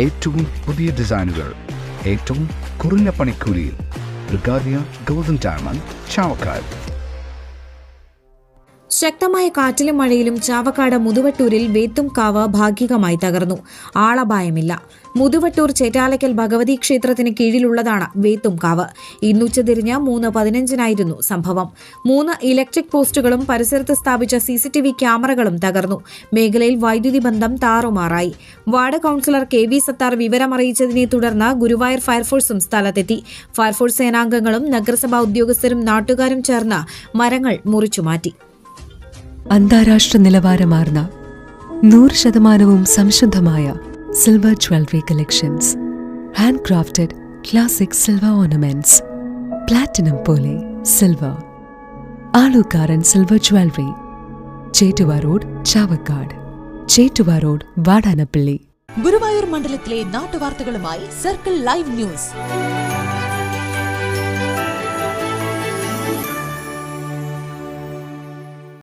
ഏറ്റവും പുതിയ ഡിസൈനുകൾ ഏറ്റവും കുറഞ്ഞ പണിക്കൂലിയിൽ. ബ്രിഗാദിയ ഗോൾഡൻ ഡയമണ്ട്, ചാവക്കാട്. ശക്തമായ കാറ്റിലും മഴയിലും ചാവക്കാട് മുതുവട്ടൂരിൽ വേത്തുംകാവ് ഭാഗികമായി തകർന്നു. ആളപായമില്ല. മുതുവട്ടൂർ ചേറ്റാലക്കൽ ഭഗവതി ക്ഷേത്രത്തിന് കീഴിലുള്ളതാണ് വേത്തുംകാവ്. ഇന്നുച്ചതിരിഞ്ഞ് 3:15 സംഭവം. 3 ഇലക്ട്രിക് പോസ്റ്റുകളും പരിസരത്ത് സ്ഥാപിച്ച CCTV ക്യാമറകളും തകർന്നു. മേഖലയിൽ വൈദ്യുതി ബന്ധം താറുമാറായി. വാർഡ് കൌൺസിലർ KV സത്താർ വിവരമറിയിച്ചതിനെ തുടർന്ന് ഗുരുവായൂർ ഫയർഫോഴ്സും സ്ഥലത്തെത്തി. ഫയർഫോഴ്സ് സേനാംഗങ്ങളും നഗരസഭാ ഉദ്യോഗസ്ഥരും നാട്ടുകാരും ചേർന്ന് മരങ്ങൾ മുറിച്ചുമാറ്റി. അന്താരാഷ്ട്ര നിലവാരമാർന്ന 100% സംശുദ്ധമായ silver jewellery collections. Hand crafted classic silver ornaments. Platinum പോലെ silver. Alukkaran silver jewellery. Chettuva road, Chavakkad. Chettuva road, Vadanappally. Guruvayur മണ്ഡലത്തിലെ നാട്ടുവാർത്തകളുമായി സർക്കിൾ ലൈവ് ന്യൂസ്.